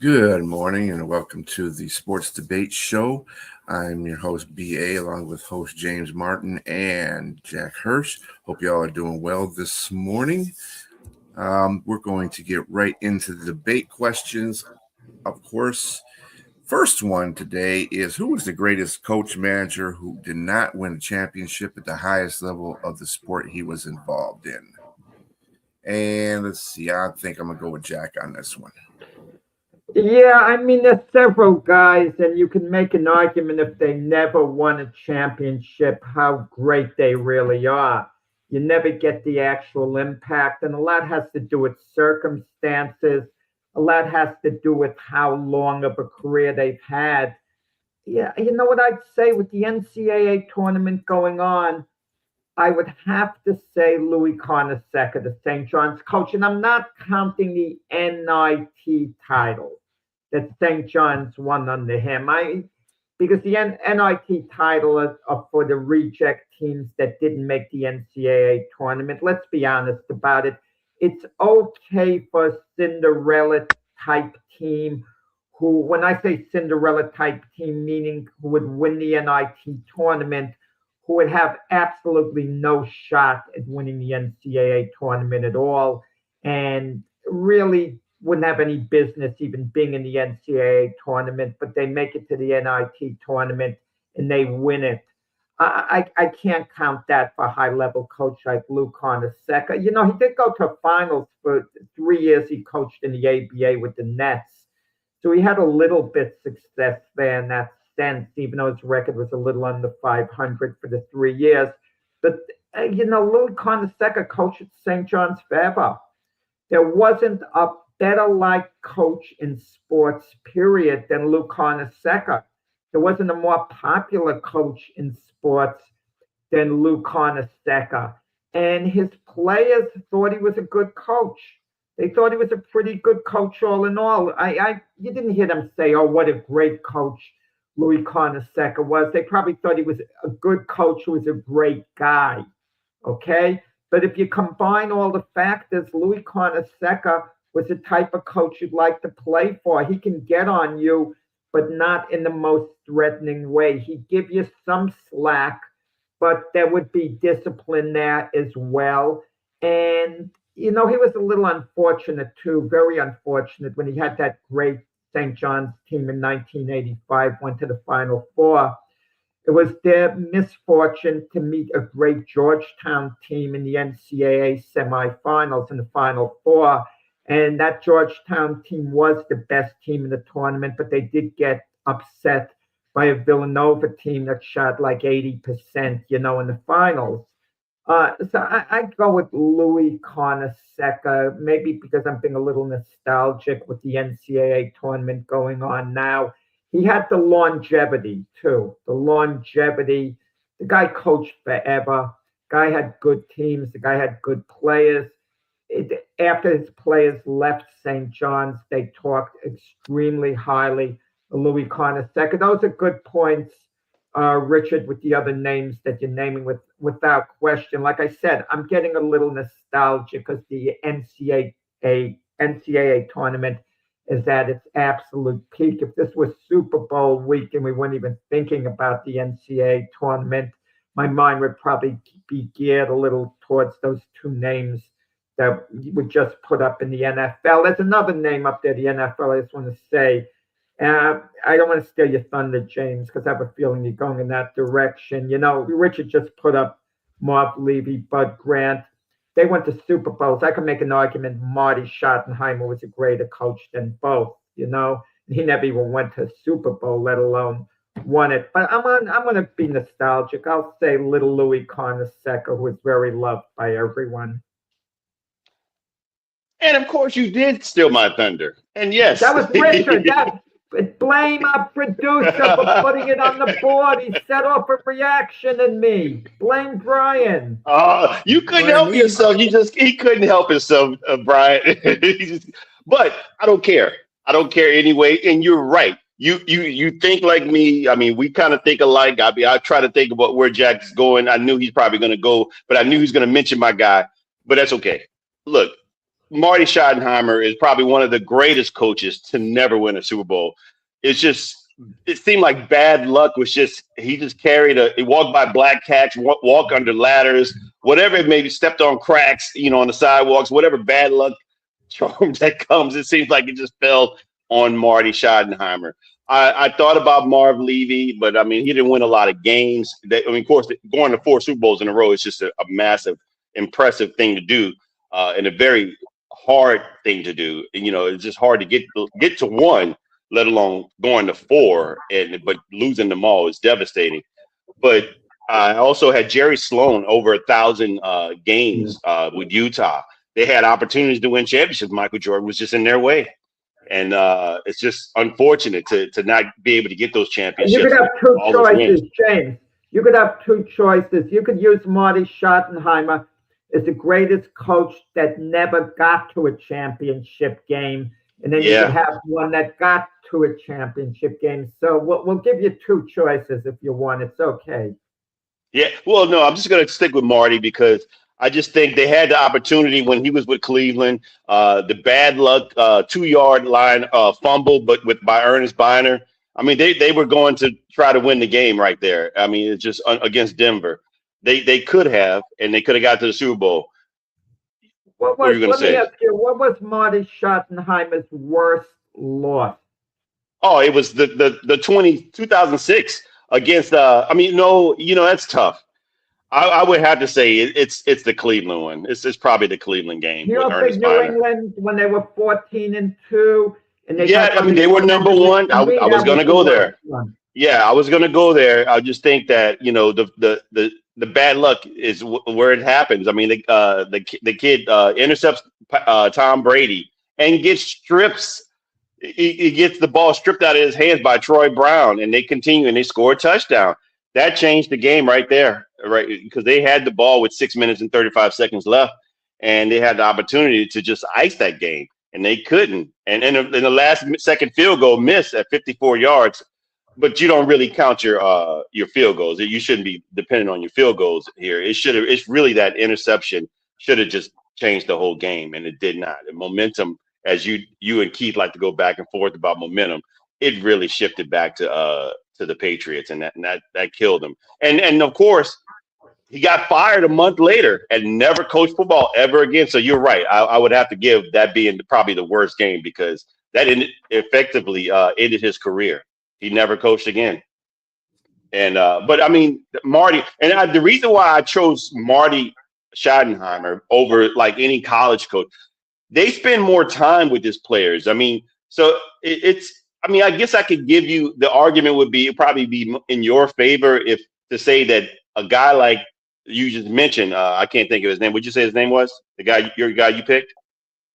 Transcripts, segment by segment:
Good morning and welcome to the Sports Debate Show. I'm your host, BA, along with host James Martin and Jack Hirsch. Hope you all are doing well this morning. We're going to get right into the debate questions. Of course, first one today is, who was the greatest coach manager who did not win a championship at the highest level of the sport he was involved in? And let's see, I think I'm going to go with Jack on this one. Yeah, I mean, there's several guys, and you can make an argument if they never won a championship, how great they really are. You never get the actual impact, and a lot has to do with circumstances. A lot has to do with how long of a career they've had. Yeah, you know what I'd say with the NCAA tournament going on, I would have to say Louis Carnesecca, the St. John's coach, and I'm not counting the NIT title that St. John's won under him. Because the NIT title are for the reject teams that didn't make the NCAA tournament. Let's be honest about it. It's okay for a Cinderella type team who, when I say Cinderella type team, meaning who would win the NIT tournament, who would have absolutely no shot at winning the NCAA tournament at all, and really wouldn't have any business even being in the NCAA tournament, but they make it to the NIT tournament and they win it. I can't count that for a high-level coach like Lou Carnesecca. You know, he did go to finals for 3 years. He coached in the ABA with the Nets. So he had a little bit success there in that sense, even though his record was a little under 500 for the 3 years. But, Louis Carnesecca coached at St. John's forever. There wasn't a better like coach in sports, period, than Lou Carnesecca. There wasn't a more popular coach in sports than Lou Carnesecca. And his players thought he was a good coach. They thought he was a pretty good coach all in all. You didn't hear them say, oh, what a great coach Louis Carnesecca was. They probably thought he was a good coach who was a great guy, okay? But if you combine all the factors, Louis Carnesecca was the type of coach you'd like to play for. He can get on you, but not in the most threatening way. He'd give you some slack, but there would be discipline there as well. And, he was a little unfortunate too, very unfortunate when he had that great St. John's team in 1985, went to the Final Four. It was their misfortune to meet a great Georgetown team in the NCAA semifinals in the Final Four. And that Georgetown team was the best team in the tournament, but they did get upset by a Villanova team that shot like 80%, in the finals. So I go with Louis Carnesecca, maybe because I'm being a little nostalgic with the NCAA tournament going on now. He had the longevity, too. The longevity. The guy coached forever. The guy had good teams. The guy had good players. After his players left St. John's, they talked extremely highly of Louis Carnesecca. Those are good points, Richard, with the other names that you're naming without question. Like I said, I'm getting a little nostalgic because the NCAA tournament is at its absolute peak. If this was Super Bowl week and we weren't even thinking about the NCAA tournament, my mind would probably be geared a little towards those two names that you would just put up in the NFL. There's another name up there, the NFL, I just want to say. I don't want to steal your thunder, James, because I have a feeling you're going in that direction. Richard just put up Marv Levy, Bud Grant. They went to Super Bowls. I can make an argument Marty Schottenheimer was a greater coach than both, He never even went to a Super Bowl, let alone won it. But I'm going to be nostalgic. I'll say little Louis Carnesecca, who was very loved by everyone. And of course, you did steal my thunder. And yes, that was Richard. Blame our producer for putting it on the board. He set off a reaction in me. Blame Brian. You couldn't help yourself. He couldn't help himself, Brian. But I don't care. I don't care anyway. And you're right. You think like me. I mean, we kind of think alike. I try to think about where Jack's going. I knew he's probably going to go, but I knew he's going to mention my guy. But that's okay. Look, Marty Schottenheimer is probably one of the greatest coaches to never win a Super Bowl. It's just, it seemed like bad luck was just, he just he walked by black cats, walk under ladders, whatever it may be, stepped on cracks, on the sidewalks, whatever bad luck charm that comes, it seems like it just fell on Marty Schottenheimer. I thought about Marv Levy, but I mean, he didn't win a lot of games. Of course, going to 4 Super Bowls in a row is just a massive, impressive thing to do, and a very hard thing to do. It's just hard to get to 1, let alone going to 4, but losing them all is devastating. But I also had Jerry Sloan over 1,000 games with Utah. They had opportunities to win championships. Michael Jordan was just in their way. And it's just unfortunate to not be able to get those championships. You could have 2 choices, James. You could have 2 choices. You could use Marty Schottenheimer as the greatest coach that never got to a championship game. And then you could have one that got to a championship game. So we'll give you 2 choices if you want. It's okay. Yeah. Well, no, I'm just going to stick with Marty because I just think they had the opportunity when he was with Cleveland. The bad luck 2-yard line fumble, but by Ernest Biner. I mean, they were going to try to win the game right there. I mean, it's just against Denver. They could have, and they could have got to the Super Bowl. What were you going to say? Let me ask you, what was Marty Schottenheimer's worst loss? Oh, it was the 2006 against. That's tough. I would have to say it's the Cleveland one. It's probably the Cleveland game. You don't think New England when they were 14-2 and they were number 1. I was going to go there. Yeah, I was going to go there. I just think that the bad luck is where it happens. I mean, the kid intercepts Tom Brady and gets strips. He gets the ball stripped out of his hands by Troy Brown, and they continue and they score a touchdown. That changed the game right there, right? Because they had the ball with 6 minutes and 35 seconds left, and they had the opportunity to just ice that game, and they couldn't. And in the last second field goal missed at 54 yards, but you don't really count your field goals. You shouldn't be dependent on your field goals here. It's really that interception should have just changed the whole game, and it did not. The momentum, as you and Keith like to go back and forth about momentum, it really shifted back to the Patriots, and that killed him. And of course, he got fired a month later and never coached football ever again. So you're right. I would have to give that being probably the worst game because that effectively ended his career. He never coached again. And but I mean, Marty, and the reason why I chose Marty Schottenheimer over like any college coach, they spend more time with his players. I mean, so I guess I could give you the argument would probably be in your favor if to say that a guy like you just mentioned, I can't think of his name. Would you say his name was the guy you picked?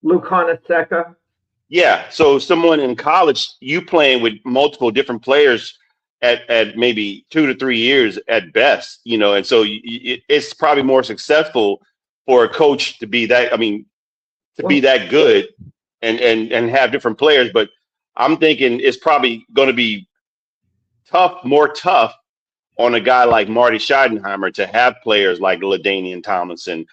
Luke Hornacek. Yeah. So someone in college, you playing with multiple different players at maybe 2 to 3 years at best, and so it's probably more successful for a coach to be that. I mean, be that good and have different players, but I'm thinking it's probably going to be more tough on a guy like Marty Schottenheimer to have players like LaDainian Tomlinson,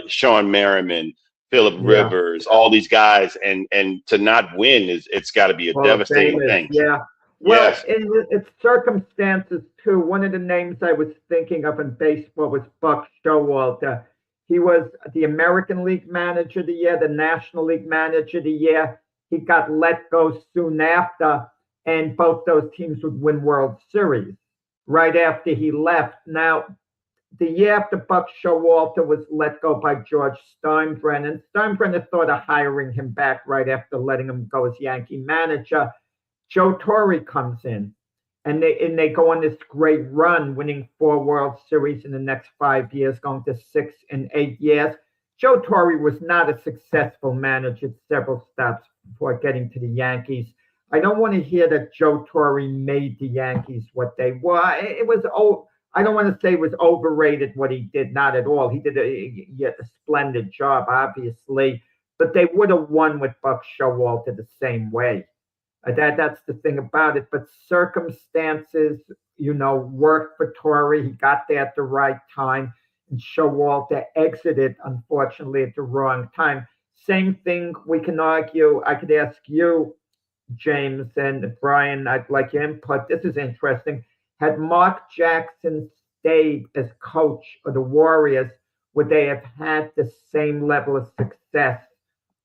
Sean Merriman, Phillip Rivers, all these guys, and to not win it's got to be a devastating thing. Yeah. Well, it's circumstances too. One of the names I was thinking of in baseball was Buck Showalter. He was the American League Manager of the Year, the National League Manager of the Year. He got let go soon after, and both those teams would win World Series right after he left. Now, the year after Buck Showalter was let go by George Steinbrenner, Steinbrenner thought of hiring him back right after letting him go as Yankee manager. Joe Torre comes in, and they go on this great run, winning 4 World Series in the next 5 years, going to 6 and 8 years. Joe Torre was not a successful manager, several stops before getting to the Yankees. I don't want to hear that Joe Torre made the Yankees what they were. I don't want to say it was overrated what he did, not at all. He did a splendid job, obviously, but they would have won with Buck Showalter the same way. That's the thing about it. But circumstances, worked for Torre. He got there at the right time, and Showalter exited, unfortunately, at the wrong time. Same thing we can argue. I could ask you, James and Brian, I'd like your input. This is interesting. Had Mark Jackson stayed as coach of the Warriors, would they have had the same level of success,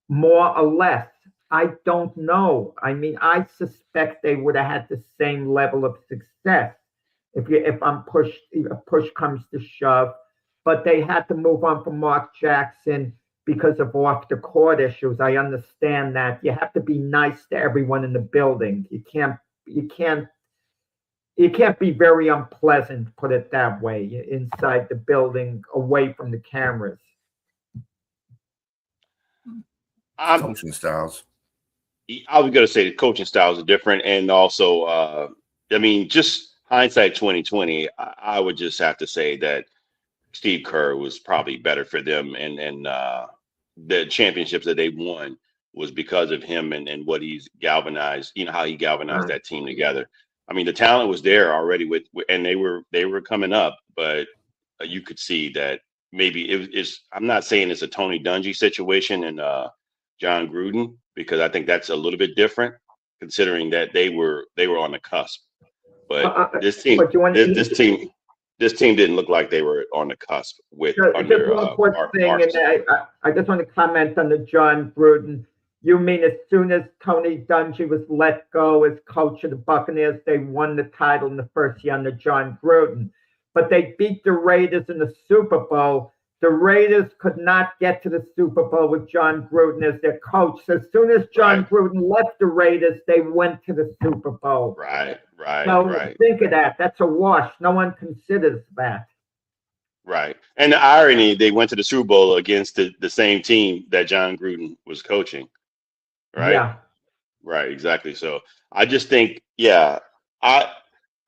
more or less? I don't know. I mean, I suspect they would have had the same level of success if push comes to shove. But they had to move on from Mark Jackson because of off the court issues. I understand that. You have to be nice to everyone in the building. You can't be very unpleasant, put it that way, inside the building, away from the cameras. Coaching styles. I was going to say the coaching styles are different, and also, I mean, just hindsight 2020. I would just have to say that Steve Kerr was probably better for them, and the championships that they won was because of him and what he's galvanized. You know how he galvanized that team together. I mean, the talent was there already and they were coming up, but you could see that maybe it's. I'm not saying it's a Tony Dungy situation and John Gruden, because I think that's a little bit different, considering that they were on the cusp. But this team didn't look like they were on the cusp with under just one quick thing, Marcus. and I just want to comment on the John Gruden. You mean as soon as Tony Dungy was let go as coach of the Buccaneers, they won the title in the first year under John Gruden, but they beat the Raiders in the Super Bowl. The Raiders could not get to the Super Bowl with John Gruden as their coach. So as soon as John Gruden left the Raiders, they went to the Super Bowl. Right. So think of that. That's a wash. No one considers that. Right. And the irony, they went to the Super Bowl against the same team that John Gruden was coaching. Right. Yeah. Right. Exactly. So I just think,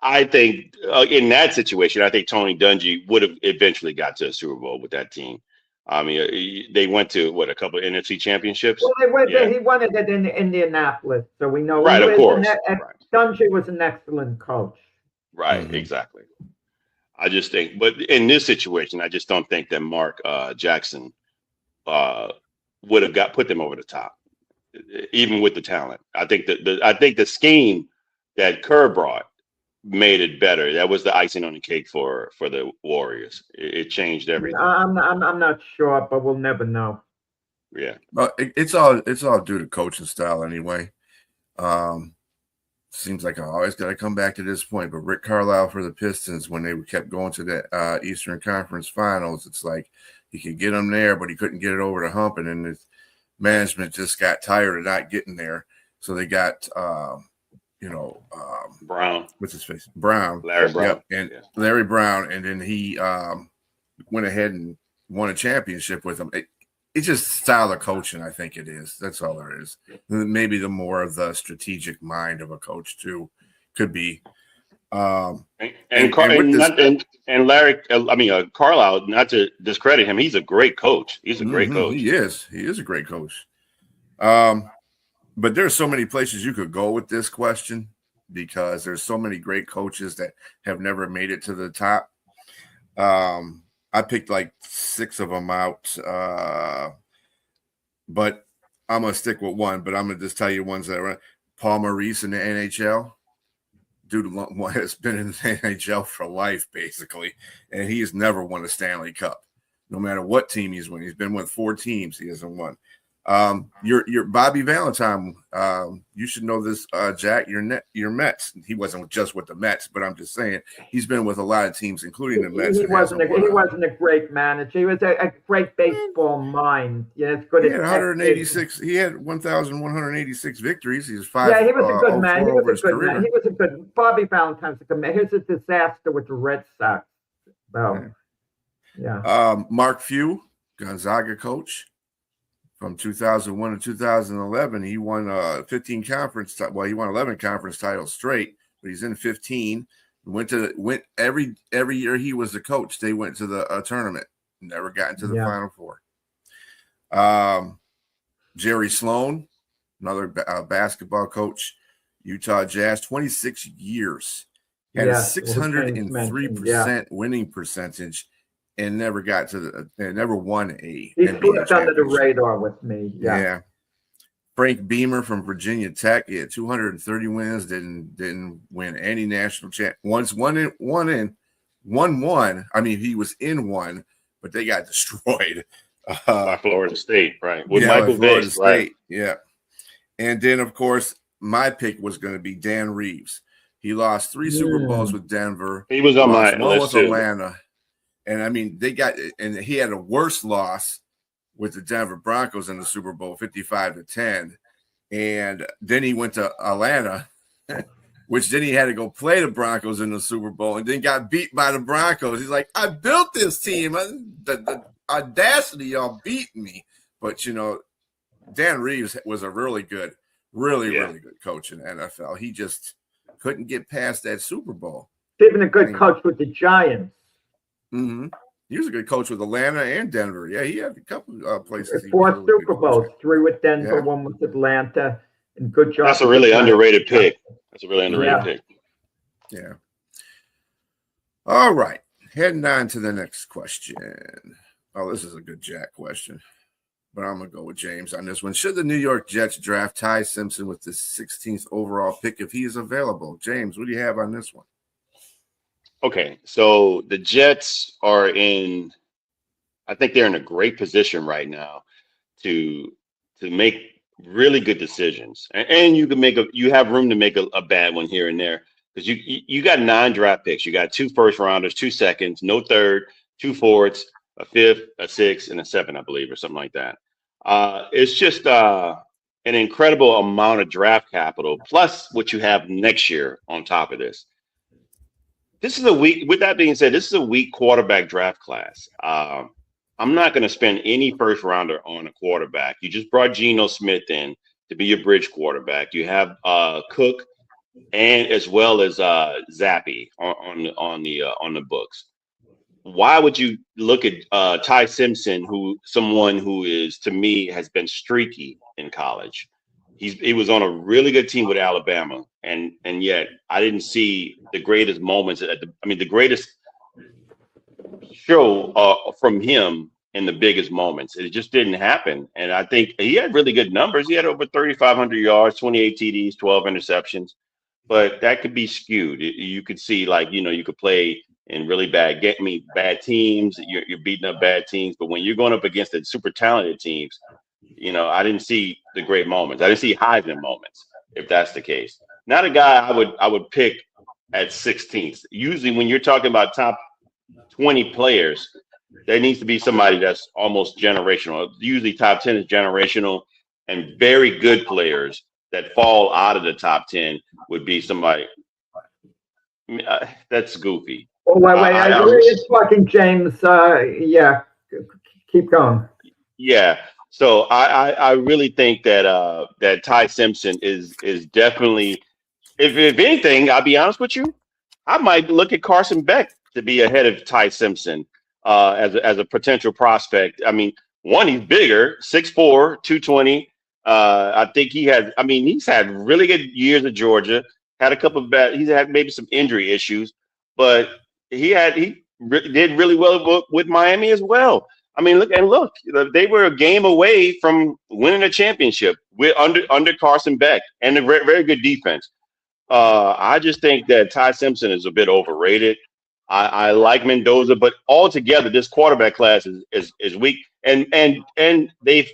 I think in that situation, I think Tony Dungy would have eventually got to a Super Bowl with that team. I mean, they went to a couple of NFC championships. Well, he won it in Indianapolis, so we know. Right, of course. Dungy was an excellent coach. Right, exactly. I just think, but in this situation, I just don't think that Mark Jackson would have put them over the top, even with the talent. I think the scheme that Kerr brought made it better. That was the icing on the cake for the Warriors. It changed everything. I'm not sure, but we'll never know. Yeah. Well, it's all due to coaching style anyway. Seems like I always got to come back to this point, but Rick Carlisle for the Pistons, when they kept going to the Eastern Conference Finals, it's like he could get them there, but he couldn't get it over the hump, and then his management just got tired of not getting there, so they got Brown. What's his face? Brown. Larry Brown. Yep. Larry Brown. And then he went ahead and won a championship with him. It's just style of coaching, I think it is. That's all there is. Maybe the more of the strategic mind of a coach, too, could be. And Larry, Carlisle, not to discredit him, he's a great coach. He's a great coach. He is. He is a great coach. But there's so many places you could go with this question, because there's so many great coaches that have never made it to the top. I picked like 6 of them out, but I'm going to stick with one. But I'm going to just tell you ones that are Paul Maurice in the NHL. Dude has been in the NHL for life, basically, and he has never won a Stanley Cup. No matter what team he's won, he's been with 4 teams. He hasn't won. Your Bobby Valentine, you should know this, Jack. Your Mets. He wasn't just with the Mets, but I'm just saying he's been with a lot of teams, including the Mets. He wasn't a great manager. He was a great baseball mind. Yeah, it's good. He had 186. He had 1,186 victories. He was 5. Yeah, he was a good man. He was a good. Bobby Valentine's a good man. Here's a disaster with the Red Sox. So, yeah. Mark Few, Gonzaga coach. From 2001 to 2011, he won 15 conference. Well, he won 11 conference titles straight, but he's in 15. Went every year he was the coach. They went to the tournament. Never got into the Final Four. Jerry Sloan, another basketball coach, Utah Jazz, 26 years. Had a 603% winning percentage and never got to never won a He NBA slipped under the championship. radar with me. Yeah. Frank Beamer from Virginia Tech, he had 230 wins, didn't win any national champ. Once won one. I mean, he was in one, but they got destroyed. By Florida State, right? With yeah, Michael Florida Vick, State, right? yeah. And then, of course, my pick was going to be Dan Reeves. He lost 3 Super Bowls with Denver. He was on my one list with too. Atlanta. And I mean, and he had a worse loss with the Denver Broncos in the Super Bowl, 55-10. And then he went to Atlanta, which then he had to go play the Broncos in the Super Bowl and then got beat by the Broncos. He's like, I built this team. The audacity, y'all beat me. But, you know, Dan Reeves was a really good coach in the NFL. He just couldn't get past that Super Bowl. Even a good coach with the Giants. Mm-hmm. He was a good coach with Atlanta and Denver. Yeah, he had a couple places. 4 Super Bowls, 3 with Denver, 1 with Atlanta, and good job. That's a really underrated pick. That's a really underrated pick. Yeah. All right. Heading on to the next question. Oh, this is a good Jack question, but I'm going to go with James on this one. Should the New York Jets draft Ty Simpson with the 16th overall pick if he is available? James, what do you have on this one? Okay, so the Jets are I think they're in a great position right now to make really good decisions, and you can you have room to make a bad one here and there because you got 9 draft picks, you got 2 first rounders, 2 seconds, no third, 2 fourths, a 5th, a 6th, and a 7, I believe, or something like that. It's just an incredible amount of draft capital plus what you have next year on top of this. This is a weak. With that being said, this is a weak quarterback draft class. I'm not going to spend any first rounder on a quarterback. You just brought Geno Smith in to be your bridge quarterback. You have Cook and as well as Zappy on the books. Why would you look at Ty Simpson, someone who is to me has been streaky in college? He was on a really good team with Alabama, and yet I didn't see the greatest moments. The greatest show from him in the biggest moments. It just didn't happen. And I think he had really good numbers. He had over 3,500 yards, 28 TDs, 12 interceptions. But that could be skewed. You could see, you could play in really bad teams. You're beating up bad teams. But when you're going up against the super talented teams, I didn't see the great moments. I didn't see Heisman moments, if that's the case. Not a guy I would pick at 16th. Usually when you're talking about top 20 players, there needs to be somebody that's almost generational. Usually top 10 is generational, and very good players that fall out of the top 10 would be somebody. That's goofy. Oh, wait. I it's fucking James. Yeah. Keep going. Yeah. So I really think that that Ty Simpson is definitely, if anything, I'll be honest with you, I might look at Carson Beck to be ahead of Ty Simpson as a potential prospect. I mean, one, he's bigger, 6'4", 220. I think he's had really good years at Georgia. Had a couple of he's had maybe some injury issues, but he did really well with Miami as well. I mean, look, they were a game away from winning a championship under Carson Beck and a very, very good defense. I just think that Ty Simpson is a bit overrated. I like Mendoza, but altogether, this quarterback class is weak. And they've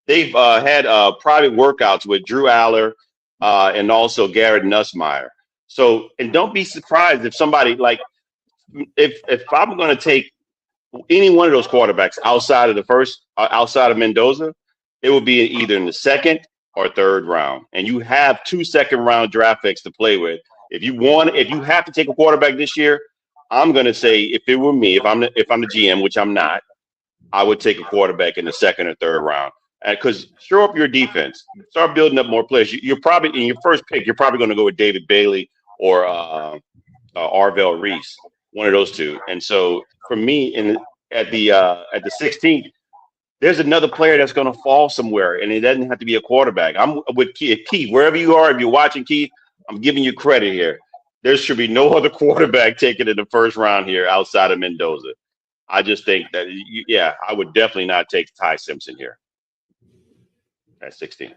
had private workouts with Drew Aller and also Garrett Nussmeier. So, and don't be surprised if somebody if I'm going to take any one of those quarterbacks outside of Mendoza, it would be either in the 2nd or 3rd round. And you have 2 second-round draft picks to play with. If you have to take a quarterback this year, I'm going to say if it were me, if I'm the GM, which I'm not, I would take a quarterback in the 2nd or 3rd round. Because shore up your defense, start building up more players. You're probably in your first pick, you're probably going to go with David Bailey or Arvell Reese, one of those two. And so for me, at the 16th, there's another player that's going to fall somewhere, and it doesn't have to be a quarterback. I'm with Keith, wherever you are. If you're watching, Keith, I'm giving you credit here. There should be no other quarterback taken in the 1st round here outside of Mendoza. I just think that, I would definitely not take Ty Simpson here at 16.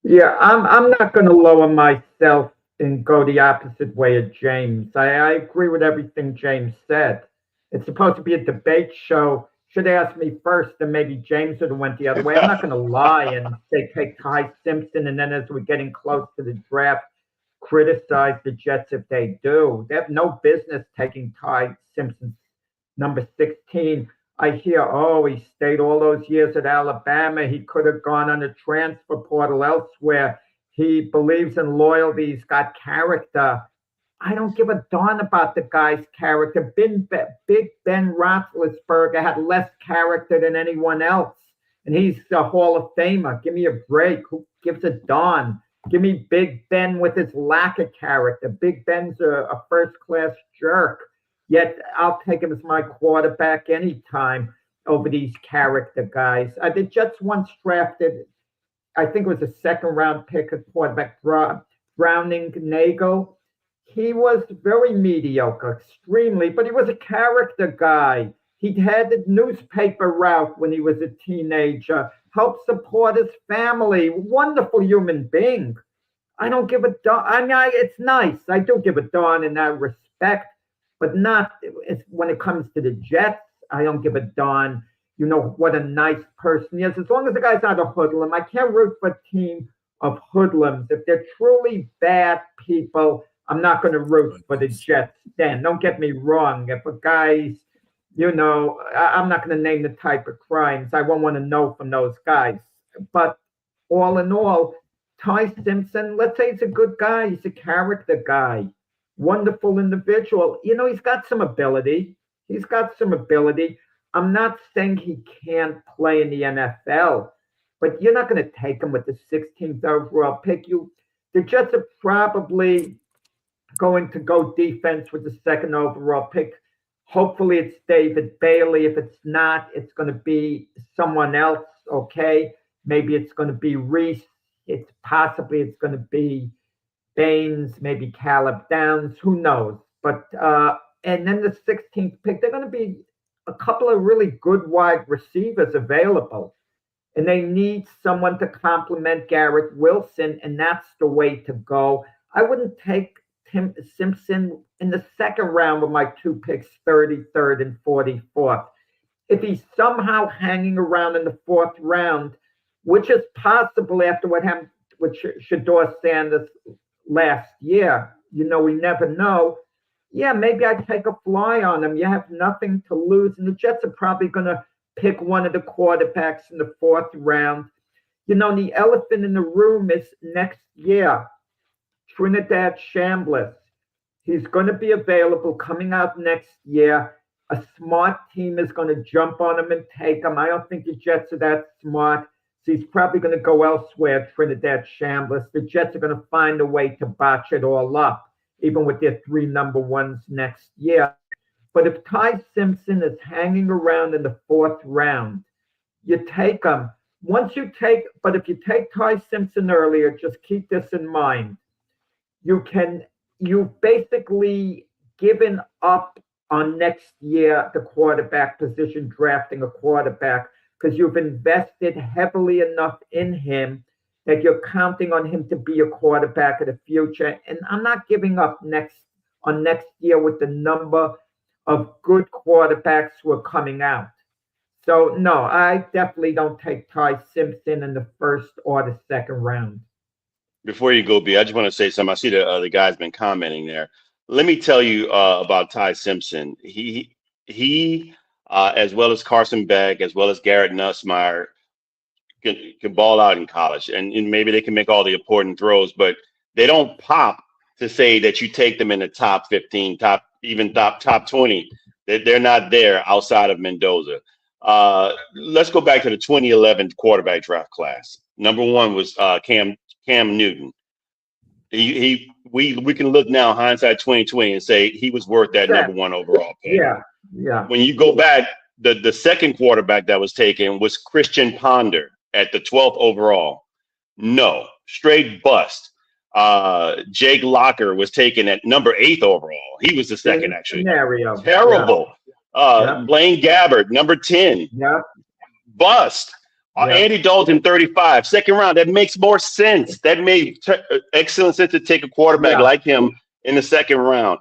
Yeah, I'm not going to lower myself and go the opposite way of James. I agree with everything James said. It's supposed to be a debate show. Should have asked me first, and maybe James would have went the other way. I'm not going to lie and say take Ty Simpson, and then as we're getting close to the draft, criticize the Jets if they do. They have no business taking Ty Simpson, number 16. I hear, oh, he stayed all those years at Alabama. He could have gone on the transfer portal elsewhere. He believes in loyalty. He's got character. I don't give a darn about the guy's character. Big Ben Roethlisberger had less character than anyone else, and he's a Hall of Famer. Give me a break. Who gives a darn? Give me Big Ben with his lack of character. Big Ben's a first-class jerk. Yet I'll take him as my quarterback anytime over these character guys. The Jets once drafted, I think it was a second-round pick at quarterback, Browning Nagel. He was very mediocre, extremely, but he was a character guy. He had the newspaper route when he was a teenager, helped support his family, wonderful human being. I don't give a darn. I mean, it's nice. I do give a darn in that respect. But not when it comes to the Jets. I don't give a darn, what a nice person he is. As long as the guy's not a hoodlum, I can't root for a team of hoodlums. If they're truly bad people, I'm not going to root for the Jets then. Don't get me wrong. If a guy's, I'm not going to name the type of crimes. I won't want to know from those guys. But all in all, Ty Simpson, let's say he's a good guy. He's a character guy. Wonderful individual. He's got some ability. I'm not saying he can't play in the NFL, but you're not going to take him with the 16th overall pick. The Jets are probably going to go defense with the second overall pick. Hopefully it's David Bailey. If it's not, it's going to be someone else, okay? Maybe it's going to be Reese. It's going to be Baines, maybe Caleb Downs, who knows? But and then the 16th pick, they're going to be a couple of really good wide receivers available, and they need someone to complement Garrett Wilson, and that's the way to go. I wouldn't take Tim Simpson in the second round with my two picks, 33rd and 44th. If he's somehow hanging around in the fourth round, which is possible after what happened with Shedeur Sanders last year, we never know. Yeah, maybe I take a fly on him. You have nothing to lose. And the Jets are probably going to pick one of the quarterbacks in the fourth round. The elephant in the room is next year, Trinidad Chambliss. He's going to be available coming out next year. A smart team is going to jump on him and take him. I don't think the Jets are that smart. So he's probably going to go elsewhere, Trinidad Chambliss. The Jets are going to find a way to botch it all up, even with their 3 number ones next year. But if Ty Simpson is hanging around in the fourth round, you take him. But if you take Ty Simpson earlier, just keep this in mind. You've basically given up on next year, the quarterback position, drafting a quarterback, because you've invested heavily enough in him that you're counting on him to be a quarterback of the future. And I'm not giving up next year with the number of good quarterbacks who are coming out. So, no, I definitely don't take Ty Simpson in the first or the second round. Before you go, B, I just want to say something. I see the guy's been commenting there. Let me tell you about Ty Simpson. He as well as Carson Beck, as well as Garrett Nussmeier, can ball out in college, and maybe they can make all the important throws, but they don't pop to say that you take them in the top 15, top 20. They're not there outside of Mendoza. Let's go back to the 2011 quarterback draft class. Number 1 was Cam Newton. We can look now, hindsight 2020, and say he was worth that number 1 overall pick. Yeah. When you go back, the second quarterback that was taken was Christian Ponder at the 12th overall. No, straight bust. Jake Locker was taken at number 8th overall. He was the second, actually. Scenario. Terrible. Blaine Gabbert, number 10. Yeah. Bust. Yeah. Andy Dalton, 35. Second round. That makes more sense. That made excellent sense to take a quarterback like him in the second round.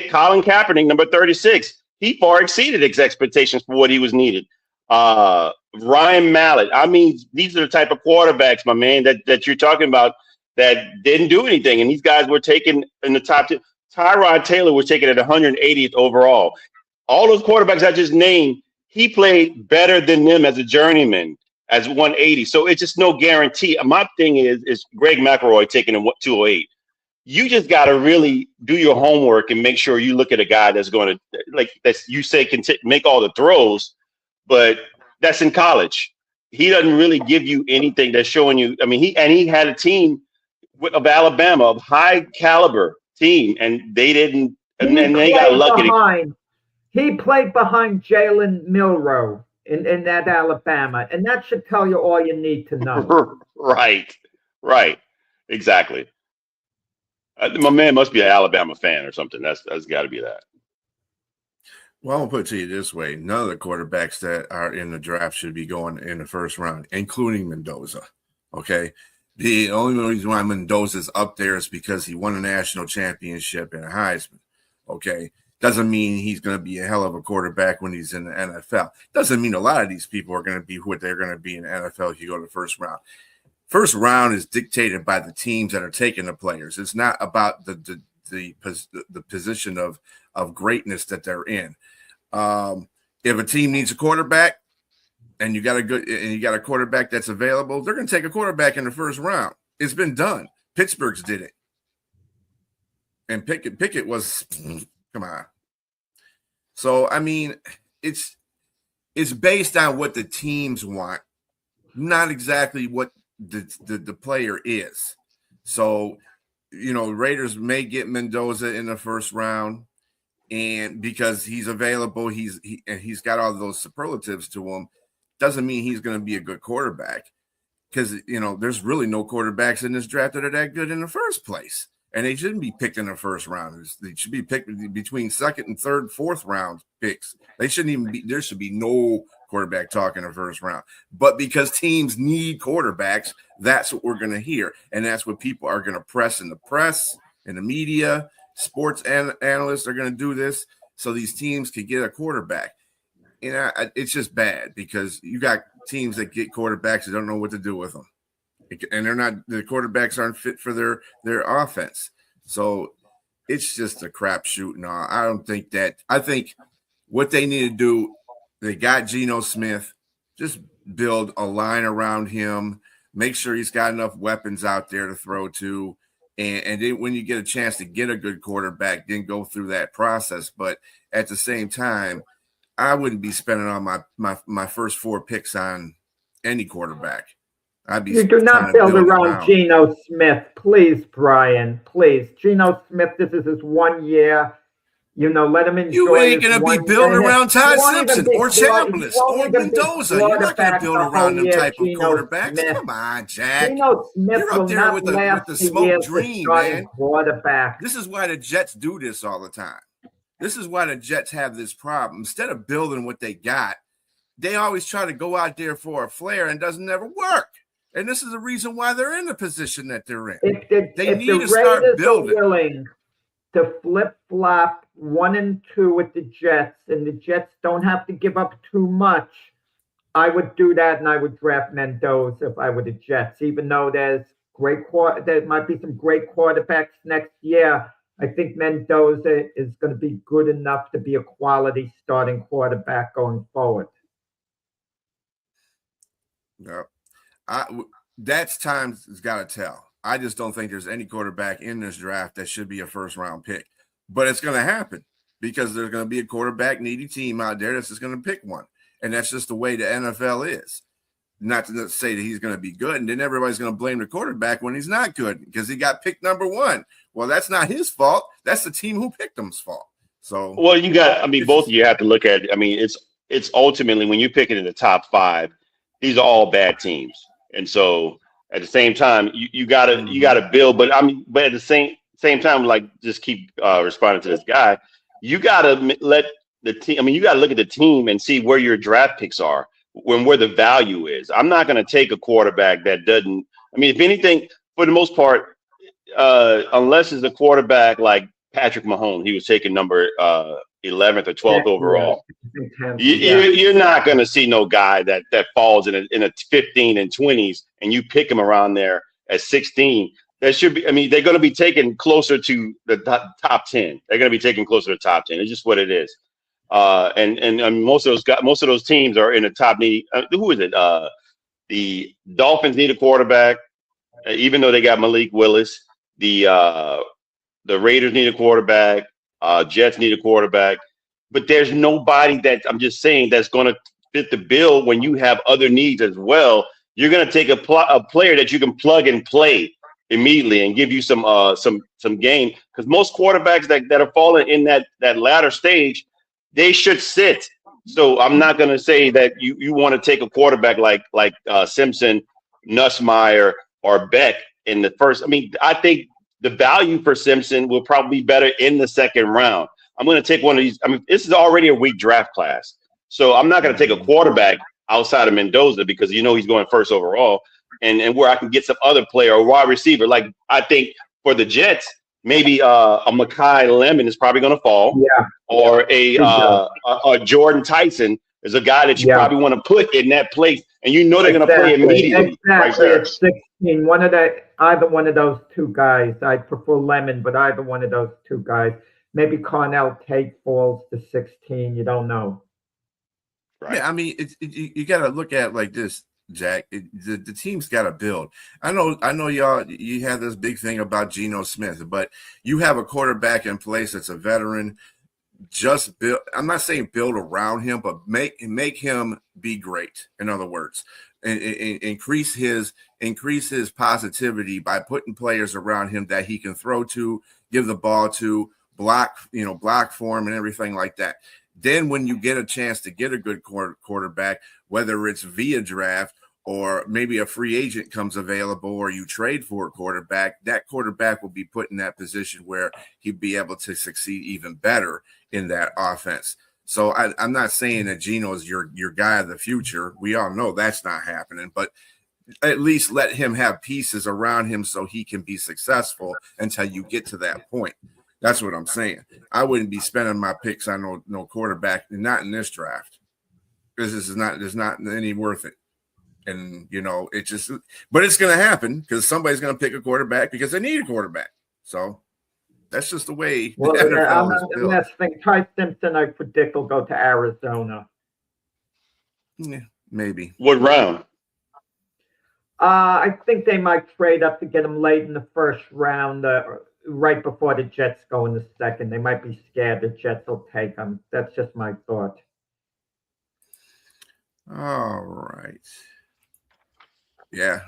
Colin Kaepernick, number 36. He far exceeded his expectations for what he was needed. Ryan Mallett. I mean, these are the type of quarterbacks, my man, that you're talking about that didn't do anything. And these guys were taken in the top 10. Tyrod Taylor was taken at 180th overall. All those quarterbacks I just named, he played better than them as a journeyman, as 180. So it's just no guarantee. My thing is Greg McElroy taking him 208. You just got to really do your homework and make sure you look at a guy that's going to, like you say, can make all the throws, but that's in college. He doesn't really give you anything that's showing you. I mean, he had a team of Alabama, of high caliber team, and they didn't. And then they got lucky. He played behind Jalen Milroe in that Alabama, and that should tell you all you need to know. Right, exactly. My man must be an Alabama fan or something. That's got to be that. Well, I'll put it to you this way. None of the quarterbacks that are in the draft should be going in the first round, including Mendoza. Okay? The only reason why Mendoza's up there is because he won a national championship and a Heisman. Okay? Doesn't mean he's going to be a hell of a quarterback when he's in the NFL. Doesn't mean a lot of these people are going to be what they're going to be in the NFL if you go to the first round. First round is dictated by the teams that are taking the players. It's not about the position of greatness that they're in. If a team needs a quarterback and you got a quarterback that's available, they're going to take a quarterback in the first round. It's been done. Pittsburgh's did it, and Pickett was come on. So I mean, it's based on what the teams want, not exactly what the player is. So, Raiders may get Mendoza in the first round, and because he's available, he's got all those superlatives to him, doesn't mean he's going to be a good quarterback, because there's really no quarterbacks in this draft that are that good in the first place, and they shouldn't be picked in the first round. They should be picked between second and third, fourth round picks. They shouldn't even be. There should be no quarterback talk in the first round. But because teams need quarterbacks, that's what we're going to hear. And that's what people are going to press in the press, in the media. Sports analysts are going to do this so these teams can get a quarterback. It's just bad because you got teams that get quarterbacks that don't know what to do with them. And the quarterbacks aren't fit for their offense. So it's just a crapshoot. No, I don't think that. I think what they need to do, they got Geno Smith, just build a line around him, make sure he's got enough weapons out there to throw to. And then when you get a chance to get a good quarterback, then go through that process. But at the same time, I wouldn't be spending on my first 4 picks on any quarterback. You do not build around Geno Smith. Please, Brian, please. Geno Smith, this is his 1 year. Let him enjoy. You ain't going to be building around Ty Simpson or Chambliss or Mendoza. You're not going to build around them type of quarterbacks. Smith. Come on, Jack. Geno Smith You're up there with the smoke dream, man. Quarterback. This is why the Jets do this all the time. This is why the Jets have this problem. Instead of building what they got, they always try to go out there for a flair and it doesn't ever work. And this is the reason why they're in the position that they're in. They need to start building. Are willing to flip-flop 1 and 2 with the Jets, and the Jets don't have to give up too much, I would do that, and I would draft Mendoza if I were the Jets, even though there might be some great quarterbacks next year. I think Mendoza is going to be good enough to be a quality starting quarterback going forward. Yeah. That's time's got to tell. I just don't think there's any quarterback in this draft that should be a first-round pick. But it's going to happen because there's going to be a quarterback-needy team out there that's just going to pick one. And that's just the way the NFL is. Not to say that he's going to be good, and then everybody's going to blame the quarterback when he's not good because he got picked number 1. Well, that's not his fault. That's the team who picked him's fault. So, well, both of you have to look at it. I mean, it's ultimately when you pick it in the top 5, these are all bad teams. And so at the same time, you gotta build, but at the same time, like just keep responding to this guy. You gotta let the team. I mean, you got to look at the team and see where your draft picks are, where the value is. I'm not going to take a quarterback that doesn't. I mean, if anything, for the most part, unless it's a quarterback like Patrick Mahomes, he was taking number 11th or 12th overall. You're not going to see no guy that falls in a 15 and 20s, and you pick him around there at 16. That should be. I mean, they're going to be taken closer to the top 10. They're going to be taken closer to the top 10. It's just what it is. And most of those teams are in the top need. Who is it? The Dolphins need a quarterback, even though they got Malik Willis. The Raiders need a quarterback. Jets need a quarterback. But there's nobody that I'm just saying that's going to fit the bill when you have other needs as well. You're going to take a player that you can plug and play immediately and give you some game, because most quarterbacks that are falling in that latter stage, they should sit. So I'm not going to say that you want to take a quarterback like Simpson, Nussmeier, or Beck in the first. I mean, I think the value for Simpson will probably be better in the second round. I'm going to take one of these. I mean, this is already a weak draft class, so I'm not going to take a quarterback outside of Mendoza because he's going first overall. And where I can get some other player or wide receiver. Like, I think for the Jets, maybe a Mekhi Lemon is probably going to fall. Yeah. Or a Jordan Tyson is a guy that you probably want to put in that place. And they're going to play immediately. Exactly. Right there. At 16, either one of those two guys. I prefer Lemon, but either one of those two guys. Maybe Cornell Tate falls to 16. You don't know. Right. Yeah, I mean, you got to look at it like this, Jack. The team's got to build. I know y'all, you have this big thing about Geno Smith, but you have a quarterback in place that's a veteran. Just build. I'm not saying build around him, but make him be great. In other words, and increase his positivity by putting players around him that he can throw to, give the ball to, block for him and everything like that. Then when you get a chance to get a good quarterback, whether it's via draft or maybe a free agent comes available or you trade for a quarterback, that quarterback will be put in that position where he'd be able to succeed even better in that offense. So I'm not saying that Geno is your guy of the future. We all know that's not happening, but at least let him have pieces around him so he can be successful until you get to that point. That's what I'm saying. I wouldn't be spending my picks on no quarterback, not in this draft, because there's not any worth it. And it just, but it's going to happen because somebody's going to pick a quarterback because they need a quarterback. So that's just the way. Well, the next thing, Ty Simpson, I predict will go to Arizona. Yeah, maybe. What round? I think they might trade up to get him late in the first round. Right before the Jets go in the second. They might be scared the Jets will take them. That's just my thought. All right. Yeah.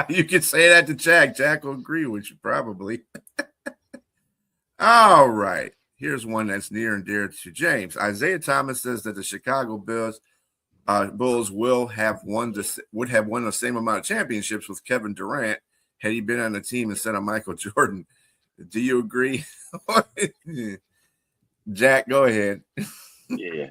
You could say that to Jack. Jack will agree with you probably. All right. Here's one that's near and dear to James. Isaiah Thomas says that the Chicago Bulls would have won the same amount of championships with Kevin Durant had he been on the team instead of Michael Jordan. Do you agree? Jack, go ahead. Yeah.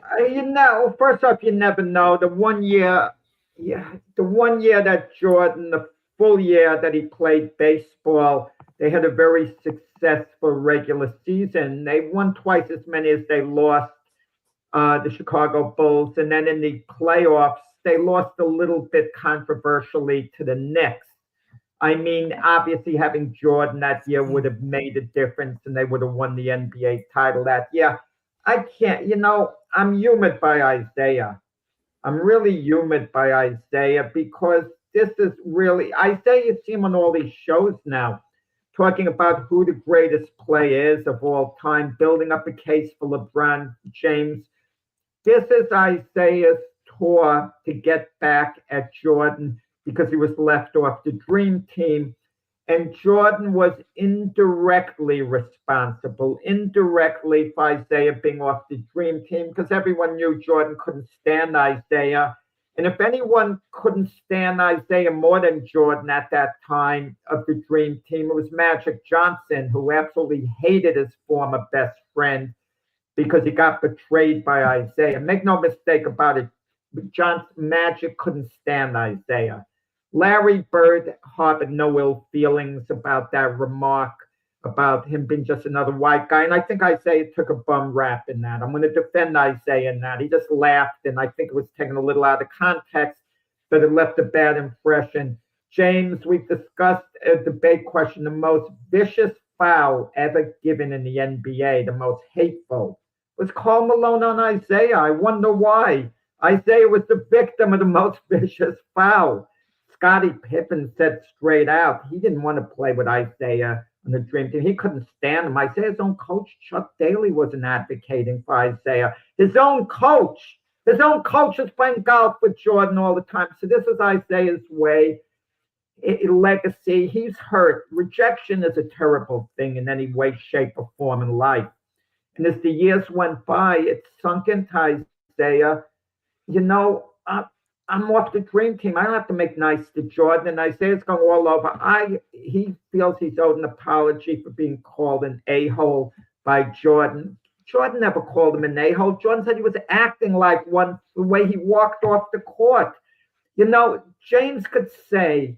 First off, you never know. The one year that Jordan, the full year that he played baseball, they had a very successful regular season. They won twice as many as they lost, the Chicago Bulls. And then in the playoffs, they lost a little bit controversially to the Knicks. I mean, obviously having Jordan that year would have made a difference and they would have won the NBA title that year. I can't, I'm humid by Isaiah. I'm really humid by Isaiah because this is really, Isaiah, you see him on all these shows now, talking about who the greatest player is of all time, building up a case for LeBron James. This is Isaiah's tour to get back at Jordan because he was left off the Dream Team. And Jordan was indirectly responsible, for Isaiah being off the Dream Team because everyone knew Jordan couldn't stand Isaiah. And if anyone couldn't stand Isaiah more than Jordan at that time of the Dream Team, it was Magic Johnson, who absolutely hated his former best friend. because he got betrayed by Isaiah. Make no mistake about it, John Magic couldn't stand Isaiah. Larry Bird harbored no ill feelings about that remark about him being just another white guy. And I think Isaiah took a bum rap in that. I'm going to defend Isaiah in that. He just laughed, and I think it was taken a little out of context, but it left a bad impression. James, we've discussed a debate question, the most vicious foul ever given in the NBA, the most hateful, was Karl Malone on Isaiah. I wonder why. Isaiah was the victim of the most vicious foul. Scottie Pippen said straight out he didn't want to play with Isaiah on the Dream Team. He couldn't stand him. Isaiah's own coach, Chuck Daly, wasn't advocating for Isaiah. His own coach was playing golf with Jordan all the time. So this is Isaiah's way, legacy. He's hurt. Rejection is a terrible thing in any way, shape, or form in life. And as the years went by, it sunk into Isaiah. I'm off the Dream Team. I don't have to make nice to Jordan. And Isaiah's going all over. He feels he's owed an apology for being called an a-hole by Jordan. Jordan never called him an a-hole. Jordan said he was acting like one the way he walked off the court. James could say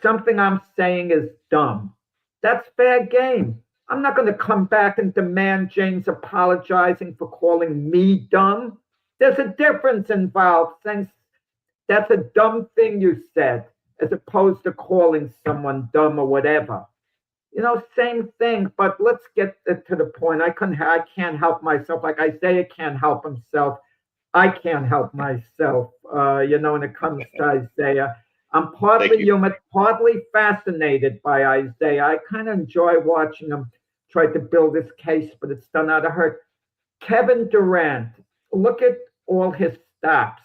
something I'm saying is dumb. That's fair game. I'm not going to come back and demand James apologizing for calling me dumb. There's a difference involved saying that's a dumb thing you said, as opposed to calling someone dumb or whatever. Same thing, but let's get to the point. I can't help myself. Like Isaiah can't help himself. I can't help myself, when it comes to Isaiah. I'm partly human, partly fascinated by Isaiah. I kind of enjoy watching him try to build his case, but it's done out of hurt. Kevin Durant, look at all his stats.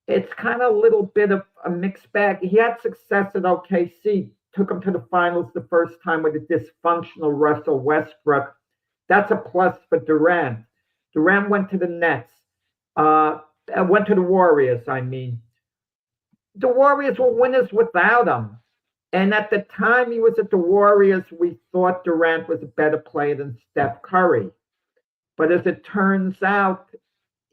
It's kind of a little bit of a mixed bag. He had success at OKC, took him to the finals the first time with a dysfunctional Russell Westbrook. That's a plus for Durant. Durant went to the Nets, went to the Warriors, I mean. The Warriors were winners without him. And at the time he was at the Warriors, we thought Durant was a better player than Steph Curry. But as it turns out,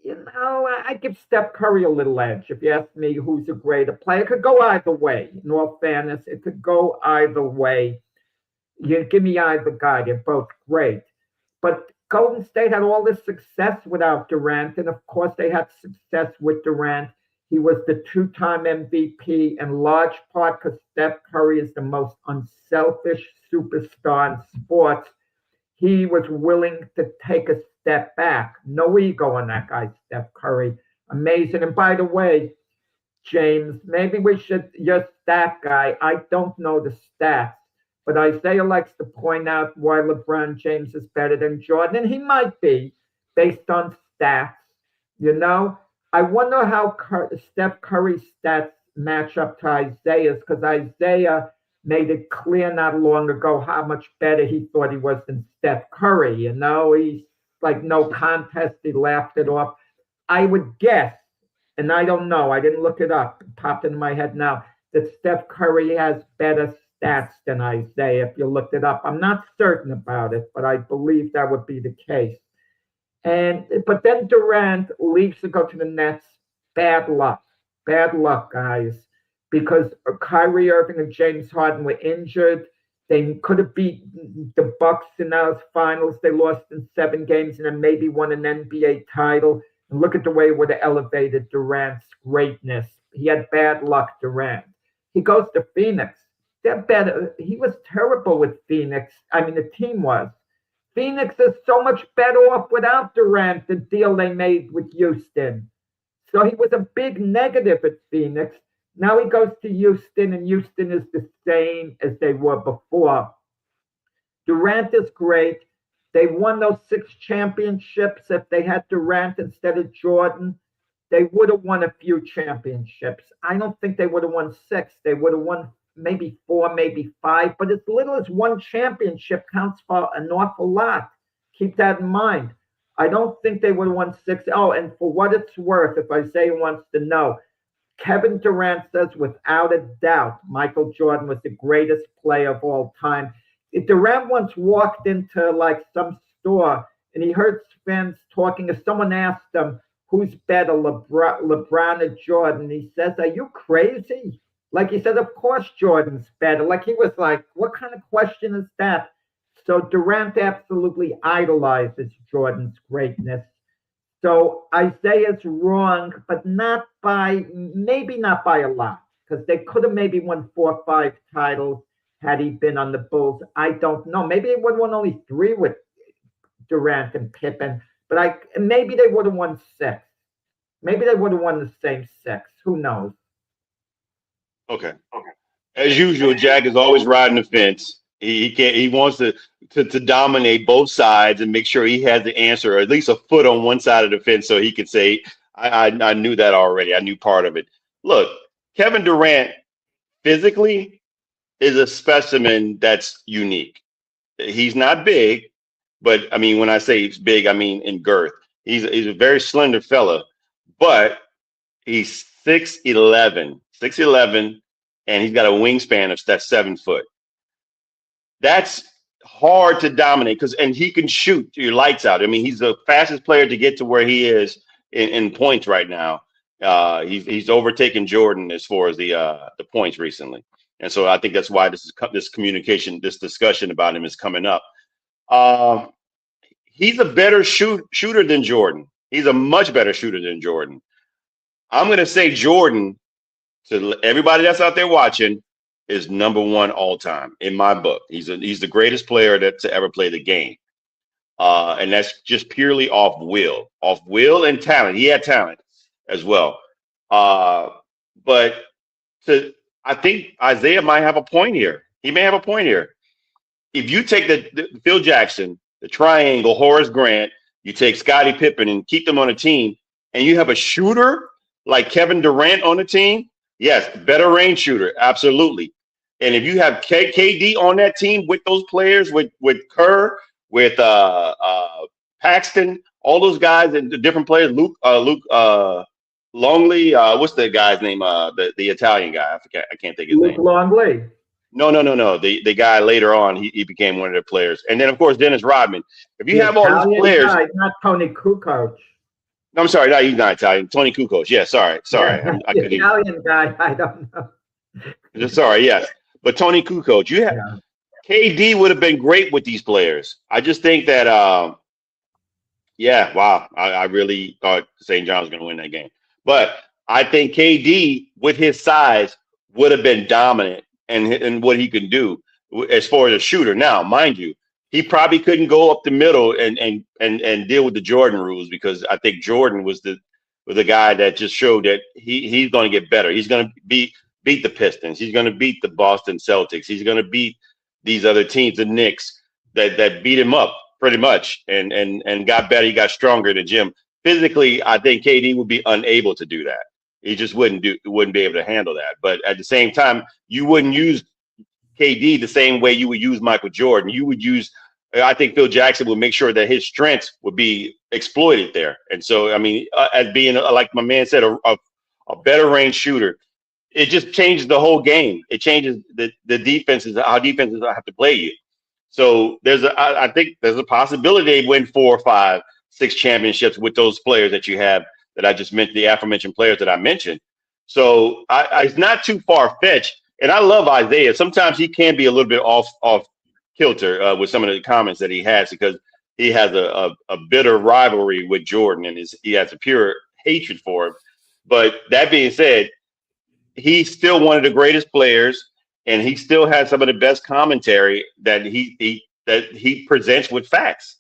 I give Steph Curry a little edge. If you ask me who's a greater player, it could go either way. In all fairness, it could go either way. You give me either guy. They're both great. But Golden State had all this success without Durant. And, of course, they had success with Durant. He was the two-time MVP in large part because Steph Curry is the most unselfish superstar in sports. He was willing to take a step back. No ego on that guy, Steph Curry. Amazing. And by the way, James, maybe we should, you're stat guy. I don't know the stats, but Isaiah likes to point out why LeBron James is better than Jordan. And he might be based on stats. I wonder how Steph Curry's stats match up to Isaiah's, because Isaiah made it clear not long ago how much better he thought he was than Steph Curry. He's like no contest. He laughed it off. I would guess, and I don't know, I didn't look it up, it popped in my head now, that Steph Curry has better stats than Isaiah if you looked it up. I'm not certain about it, but I believe that would be the case. But then Durant leaves to go to the Nets. Bad luck, guys, because Kyrie Irving and James Harden were injured. They could have beat the Bucks in those finals. They lost in 7 games and then maybe won an NBA title. And look at the way it would have elevated Durant's greatness. He had bad luck, Durant. He goes to Phoenix. They're better. He was terrible with Phoenix. The team was. Phoenix is so much better off without Durant, the deal they made with Houston. So he was a big negative at Phoenix. Now he goes to Houston, and Houston is the same as they were before. Durant is great. They won those 6 championships. If they had Durant instead of Jordan, they would have won a few championships. I don't think they would have won 6. They would have won maybe 4, maybe 5. But as little as 1 championship counts for an awful lot. Keep that in mind. I don't think they would have won 6. Oh, and for what it's worth, if Isaiah wants to know, Kevin Durant says without a doubt Michael Jordan was the greatest player of all time. If Durant once walked into like some store and he heard fans talking. If someone asked him who's better, LeBron or Jordan, he says, "Are you crazy?" Like he said, "Of course Jordan's better." Like he was like, "What kind of question is that?" So Durant absolutely idolizes Jordan's greatness. So Isaiah's wrong, but maybe not by a lot, because they could have maybe won 4 or 5 titles had he been on the Bulls. I don't know. Maybe they would have won only 3 with Durant and Pippen, but maybe they would have won 6. Maybe they would have won the same 6. Who knows? Okay. As usual, Jack is always riding the fence. He wants to dominate both sides and make sure he has the answer, or at least a foot on one side of the fence, so he could say, I knew that already. I knew part of it. Look, Kevin Durant physically is a specimen that's unique. He's not big, but I mean, when I say he's big, I mean in girth. He's a very slender fella, but he's 6'11", and he's got a wingspan of that's 7 foot. That's hard to dominate and he can shoot your lights out. I mean, he's the fastest player to get to where he is in points right now. He's overtaken Jordan as far as the points recently, and so I think that's why this discussion about him is coming up. He's a better shooter than Jordan. He's a much better shooter than Jordan. I'm going to say Jordan, to everybody that's out there watching, is number 1 all time in my book. He's the greatest player to ever play the game. And that's just purely off will and talent. He had talent as well. But I think Isaiah might have a point here. He may have a point here. If you take the Phil Jackson, the triangle, Horace Grant, you take Scottie Pippen and keep them on a team, and you have a shooter like Kevin Durant on the team, yes, better range shooter, absolutely. And if you have KD on that team with those players, with Kerr, with Paxton, all those guys and the different players, Luke Longley, what's the guy's name? The Italian guy, I can't think of his name. Luke Longley. No. The guy later on, he became one of their players, and then of course Dennis Rodman. If you have all these players, not Tony Kukoc. No, I'm sorry, no, he's not Italian. Tony Kukoc. Yeah, sorry. Yeah, the Italian guy, I don't know. Sorry, yes. But Tony Kukoc, KD would have been great with these players. I just think that, I really thought St. John was going to win that game. But I think KD, with his size, would have been dominant in what he can do as far as a shooter. Now, mind you, he probably couldn't go up the middle and deal with the Jordan rules, because I think Jordan was the guy that just showed that he's going to get better. He's going to beat the Pistons. He's going to beat the Boston Celtics. He's going to beat these other teams, the Knicks, that beat him up pretty much and got better. He got stronger in the gym. Physically, I think KD would be unable to do that. He just wouldn't be able to handle that. But at the same time, you wouldn't use KD the same way you would use Michael Jordan. You would use, I think Phil Jackson would make sure that his strengths would be exploited there. And so, I mean, as being, like my man said, a better range shooter, it just changes the whole game. It changes the defenses, how defenses have to play you. So I think there's a possibility they win 4 or 5, 6 championships with those players that you have, that I just mentioned, the aforementioned players that I mentioned. So it's not too far-fetched. And I love Isaiah. Sometimes he can be a little bit off kilter with some of the comments that he has, because he has a bitter rivalry with Jordan, and he has a pure hatred for him. But that being said, he's still one of the greatest players, and he still has some of the best commentary that he presents with facts.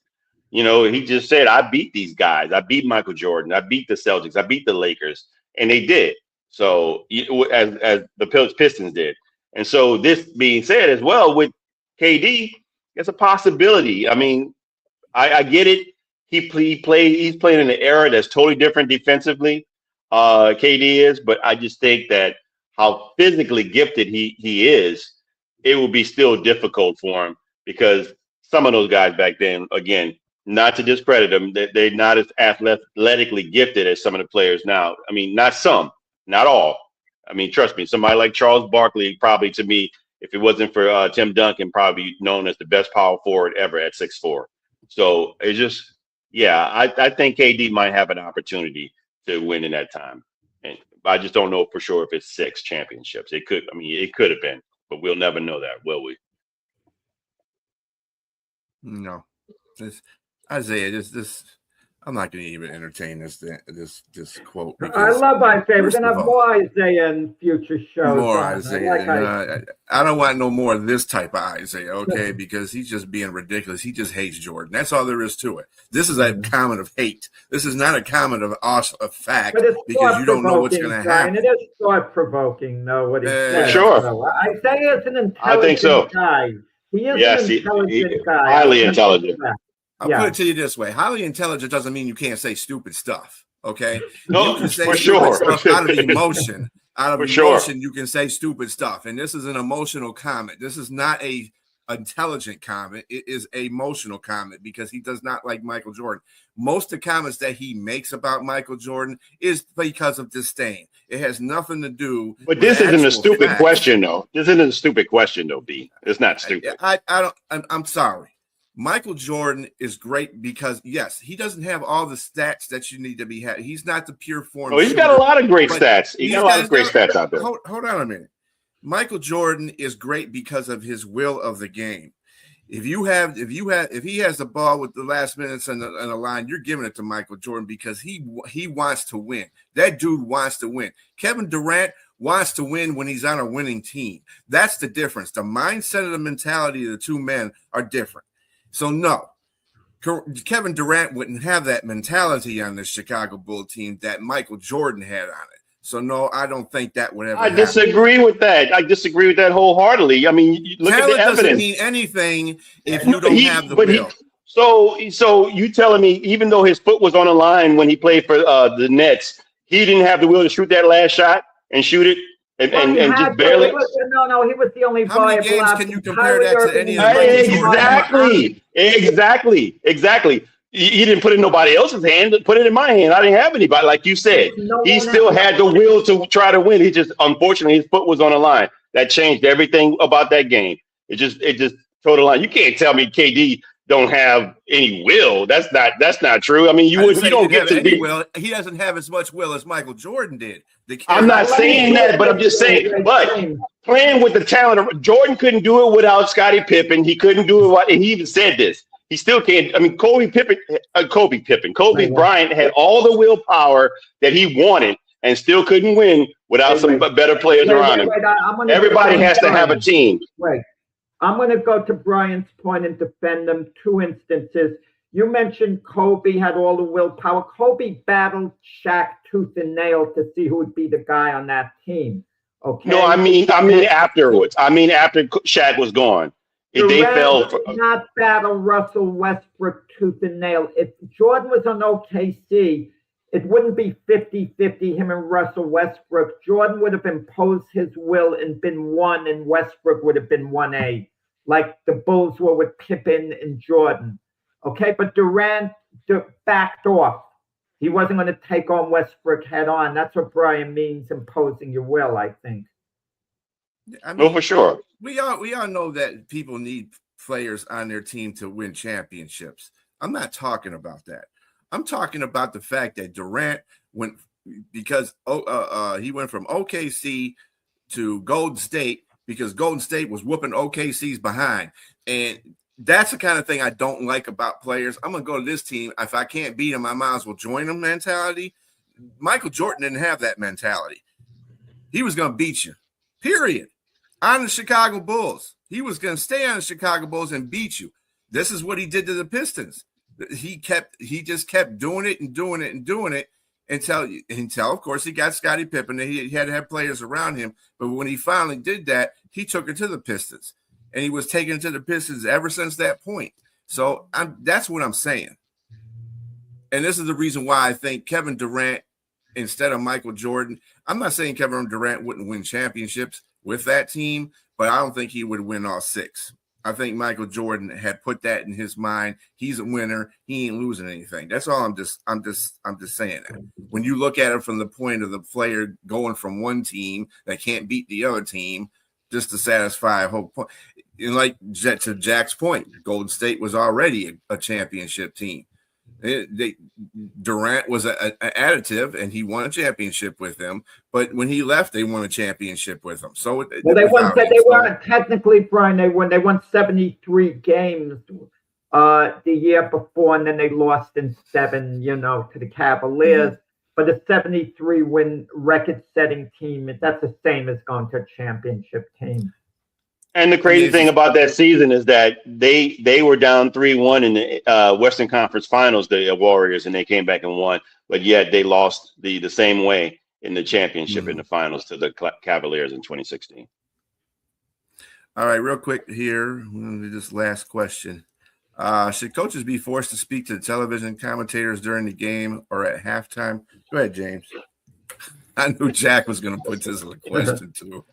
You know, he just said, I beat these guys. I beat Michael Jordan. I beat the Celtics. I beat the Lakers. And they did. So as the Pistons did. And so this being said as well, with KD, it's a possibility. I mean, I get it. He's playing in an era that's totally different defensively. KD is, but I just think that how physically gifted he is, it will be still difficult for him, because some of those guys back then, again, not to discredit them, they're not as athletically gifted as some of the players now. I mean, not some, not all. I mean, trust me, somebody like Charles Barkley, probably, to me, if it wasn't for Tim Duncan, probably known as the best power forward ever at 6'4". So it's just, yeah, I think KD might have an opportunity to win in that time. And I just don't know for sure if it's 6 championships. It could, I mean, it could have been, but we'll never know that, will we? No, this Isaiah. This I'm not going to even entertain this quote. I love Isaiah. We're first gonna of have all, more Isaiah in future shows. more I Isaiah. like You know, Isaiah. I don't want no more of this type of Isaiah, okay? Because he's just being ridiculous. He just hates Jordan. That's all there is to it. This is a comment of hate. This is not a comment of fact, But it's because you don't know what's going to happen. It is thought-provoking, though, what he says. Sure. So, Isaiah is an intelligent I think so. guy. He is Yes, an intelligent guy. highly intelligent. I'll put it to you this way: highly intelligent doesn't mean you can't say stupid stuff. Okay, No, you can say for stupid sure. stuff out of emotion. Out of For sure. emotion, you can say stupid stuff, and this is an emotional comment. This is not a intelligent comment. It is an emotional comment because he does not like Michael Jordan. Most of the comments that he makes about Michael Jordan is because of disdain. It has nothing to do. But this isn't a stupid facts. question, though. This isn't a stupid question, though, B. It's not stupid. I don't. I'm sorry. Michael Jordan is great because, yes, he doesn't have all the stats that you need to be had. He's not the pure form. Oh, he's got a lot of great stats. He's got a lot of great stats out there. Hold on a minute. Michael Jordan is great because of his will of the game. If he has the ball with the last minutes on the line, you're giving it to Michael Jordan because he wants to win. That dude wants to win. Kevin Durant wants to win when he's on a winning team. That's the difference. The mindset and the mentality of the two men are different. So no, Kevin Durant wouldn't have that mentality on the Chicago Bulls team that Michael Jordan had on it. So no, I don't think that would ever happen. Disagree with that. I disagree with that wholeheartedly. I mean, look at the evidence. Doesn't mean anything if you don't have the will. So you telling me even though his foot was on the line when he played for the Nets, he didn't have the will to shoot that last shot and shoot it? And just barely. He was the only How many games can you compare that to any of Exactly. He didn't put it in nobody else's hand. Put it in my hand. I didn't have anybody. Like you said, he still had the will to try to win. He just, unfortunately, his foot was on the line. That changed everything about that game. It just tore the line. You can't tell me KD don't have any will. That's not true. I mean, you don't get to be. Will. He doesn't have as much will as Michael Jordan did. I'm not saying that, but I'm just saying. But playing with the talent of Jordan couldn't do it without Scottie Pippen. He couldn't do it. And he even said this. He still can't. I mean, Kobe Bryant had all the willpower that he wanted and still couldn't win without some better players around him. Everybody has to have a team. Wait. I'm going to go to Brian's point and defend them. 2 instances. You mentioned Kobe had all the willpower. Kobe battled Shaq tooth and nail to see who would be the guy on that team. Okay. No, I mean afterwards. I mean after Shaq was gone. If they fell for not battle Russell Westbrook tooth and nail. If Jordan was on OKC, it wouldn't be 50-50 him and Russell Westbrook. Jordan would have imposed his will and been 1, and Westbrook would have been 1A, like the Bulls were with Pippen and Jordan. Okay, but Durant backed off. He wasn't going to take on Westbrook head on. That's what Brian means, imposing your will, I think. I mean, no, for sure. We all know that people need players on their team to win championships. I'm not talking about that. I'm talking about the fact that Durant went because he went from OKC to Golden State because Golden State was whooping OKC's behind. And that's the kind of thing I don't like about players. I'm going to go to this team. If I can't beat them, I might as well join them mentality. Michael Jordan didn't have that mentality. He was going to beat you, period. On the Chicago Bulls. He was going to stay on the Chicago Bulls and beat you. This is what he did to the Pistons. He just kept doing it until of course he got Scottie Pippen. He had to have players around him. But when he finally did that, he took it to the Pistons. And he was taking it to the Pistons ever since that point. So that's what I'm saying. And this is the reason why I think Kevin Durant instead of Michael Jordan. I'm not saying Kevin Durant wouldn't win championships with that team, but I don't think he would win all 6. I think Michael Jordan had put that in his mind. He's a winner. He ain't losing anything. That's all. I'm just saying that. When you look at it from the point of the player going from one team that can't beat the other team just to satisfy a whole point. And like to Jack's point, Golden State was already a championship team. Durant was an additive, and he won a championship with them. But when he left, they won a championship with him. So they weren't technically, Brian. They won 73 games the year before, and then they lost in 7, to the Cavaliers. Mm-hmm. But a 73 win record-setting team, that's the same as going to a championship team. And the crazy thing about that season is that they were down 3-1 in the Western Conference Finals, the Warriors, and they came back and won. But yet they lost the same way in the championship in the finals to the Cavaliers in 2016. All right, real quick here, this last question. Should coaches be forced to speak to the television commentators during the game or at halftime? Go ahead, James. I knew Jack was going to put this as a question too.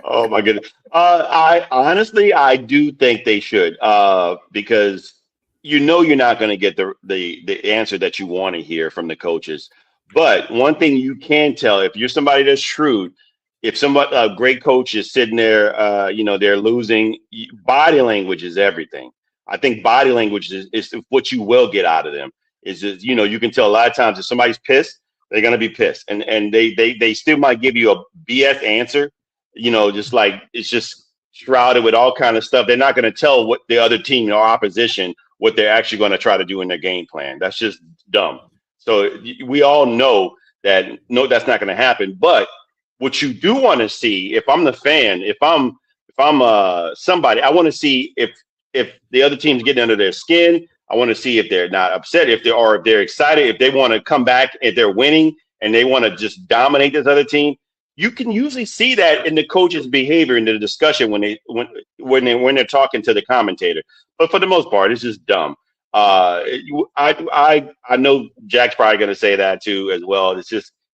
Oh my goodness. I do think they should, because you're not going to get the answer that you want to hear from the coaches. But one thing you can tell, if you're somebody that's shrewd, if a great coach is sitting there, they're losing, body language is everything. I think body language is what you will get out of them. Is just, you can tell a lot of times if somebody's pissed, they're going to be pissed, and they still might give you a BS answer. Just like it's just shrouded with all kind of stuff. They're not going to tell what the other team or opposition what they're actually going to try to do in their game plan. That's just dumb. So we all know that that's not going to happen. But what you do want to see, if I'm the fan, if I'm somebody, I want to see if the other team's getting under their skin. I want to see if they're not upset, if they're excited, if they want to come back, if they're winning and they want to just dominate this other team. You can usually see that in the coach's behavior in the discussion when they're talking to the commentator. But for the most part, it's just dumb. I know Jack's probably going to say that too as well. It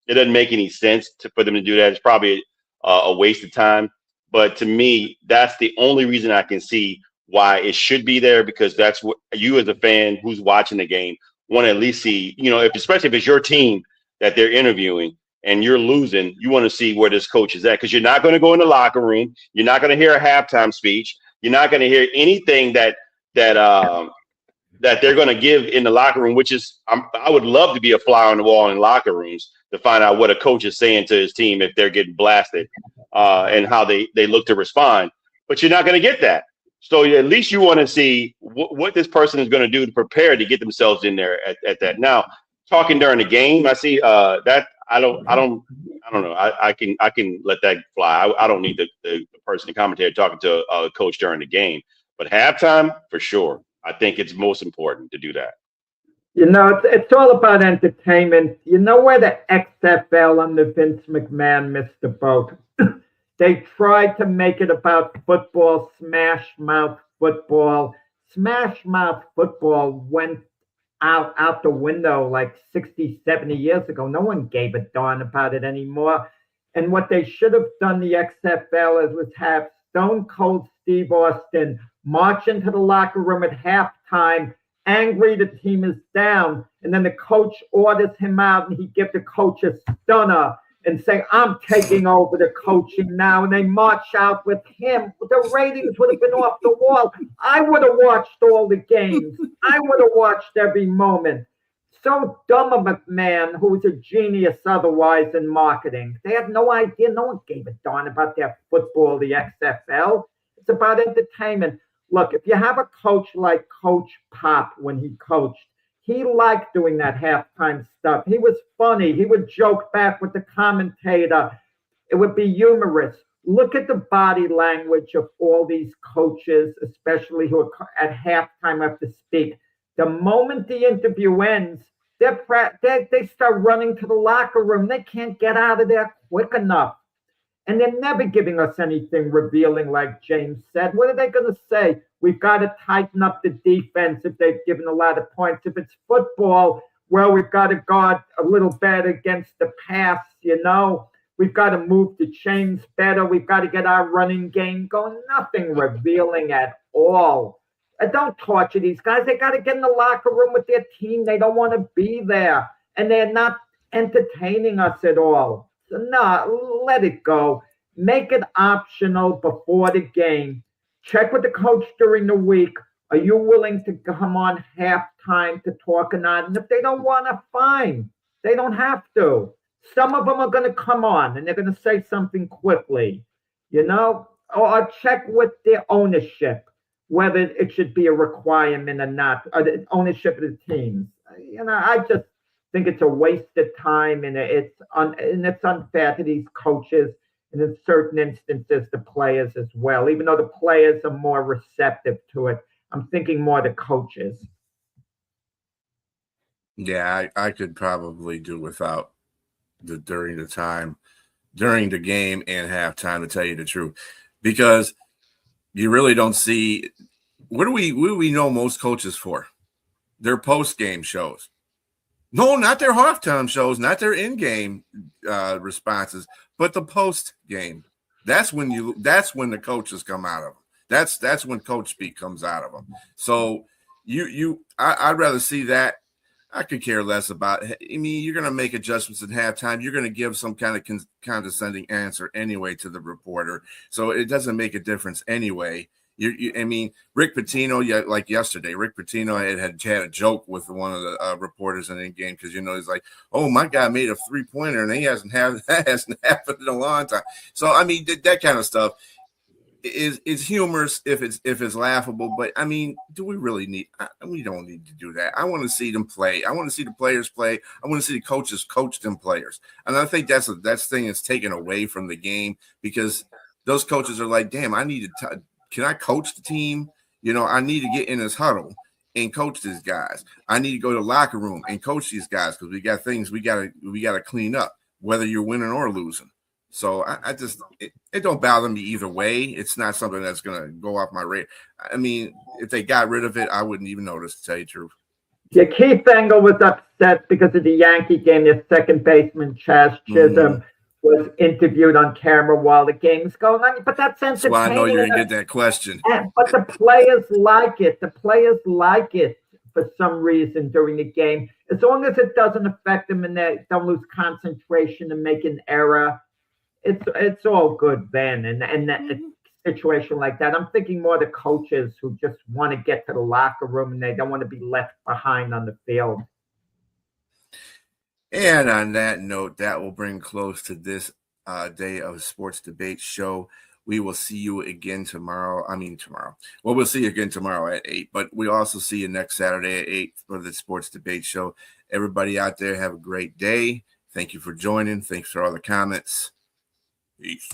doesn't make any sense for them to do that. It's probably a waste of time. But to me, that's the only reason I can see why it should be there, because that's what you as a fan who's watching the game want to at least see. Especially if it's your team that they're interviewing and you're losing, you want to see where this coach is at, because you're not going to go in the locker room. You're not going to hear a halftime speech. You're not going to hear anything that they're going to give in the locker room, which is, I would love to be a fly on the wall in locker rooms to find out what a coach is saying to his team if they're getting blasted and how they look to respond. But you're not going to get that. So at least you want to see what this person is going to do to prepare to get themselves in there at that. Now, talking during the game, I see that. I don't know. I can let that fly. I don't need the person, the commentator, talking to a coach during the game. But halftime, for sure, I think it's most important to do that. It's all about entertainment. Where the XFL under Vince McMahon missed the boat? They tried to make it about football, smash mouth football. Smash mouth football went out the window like 60, 70 years ago. No one gave a darn about it anymore. And what they should have done, the XFL, was have Stone Cold Steve Austin march into the locker room at halftime, angry the team is down, and then the coach orders him out and he gives the coach a stunner and say, I'm taking over the coaching now, and they march out with him. The ratings would have been off the wall. I would have watched all the games. I would have watched every moment. So dumb of McMahon, who was a genius otherwise in marketing. They had no idea. No one gave a darn about their football, the XFL. It's about entertainment. Look, if you have a coach like Coach Pop when he coached, he liked doing that halftime stuff. He was funny. He would joke back with the commentator. It would be humorous. Look at the body language of all these coaches, especially who are at halftime have to speak. The moment the interview ends, they start running to the locker room. They can't get out of there quick enough. And they're never giving us anything revealing, like James said. What are they going to say? We've got to tighten up the defense if they've given a lot of points. If it's football, well, we've got to guard a little better against the pass, We've got to move the chains better. We've got to get our running game going. Nothing revealing at all. Don't torture these guys. They got to get in the locker room with their team. They don't want to be there. And they're not entertaining us at all. So no, let it go. Make it optional before the game. Check with the coach during the week. Are you willing to come on halftime to talk or not? And if they don't want to, fine. They don't have to. Some of them are going to come on and they're going to say something quickly, or check with their ownership whether it should be a requirement or not, or the ownership of the teams. I just think it's a waste of time, and it's unfair to these coaches, and in certain instances, the players as well. Even though the players are more receptive to it, I'm thinking more the coaches. Yeah, I could probably do without during the game and halftime, to tell you the truth, because you really don't see what do we know most coaches for? Their post-game shows. No, not their halftime shows, not their in-game responses, but the post-game. That's when the coaches come out of them. That's when coach speak comes out of them. So I'd rather see that. I could care less about it. I mean, you're going to make adjustments at halftime. You're going to give some kind of condescending answer anyway to the reporter. So it doesn't make a difference anyway. I mean, Rick Pitino, like yesterday, Rick Pitino had a joke with one of the reporters in the game because, he's like, oh, my guy made a 3-pointer and that hasn't happened in a long time. So, I mean, that kind of stuff is humorous if it's laughable, but I mean, do we really need? We don't need to do that. I want to see them play. I want to see the players play. I want to see the coaches coach them players, and I think that's thing that's taken away from the game because those coaches are like, damn, can I coach the team? I need to get in this huddle and coach these guys. I need to go to the locker room and coach these guys because we got things we gotta clean up, whether you're winning or losing. So I just it don't bother me either way. It's not something that's gonna go off my radar. I mean, if they got rid of it, I wouldn't even notice, to tell you the truth. Yeah, Keith Engel was upset because of the Yankee game. Their second baseman Chaz Chisholm was interviewed on camera while the game's going on. But that's entertaining. That's why I know you're gonna get that question. But the players like it. The players like it for some reason during the game, as long as it doesn't affect them and they don't lose concentration and make an error. It's all good then, and that situation like that. I'm thinking more the coaches who just want to get to the locker room and they don't want to be left behind on the field. And on that note, that will bring close to this day of Sports Debate Show. We will see you again tomorrow. Well, we'll see you again tomorrow at 8, but we also see you next Saturday at 8 for the Sports Debate Show. Everybody out there, have a great day. Thank you for joining. Thanks for all the comments. Peace.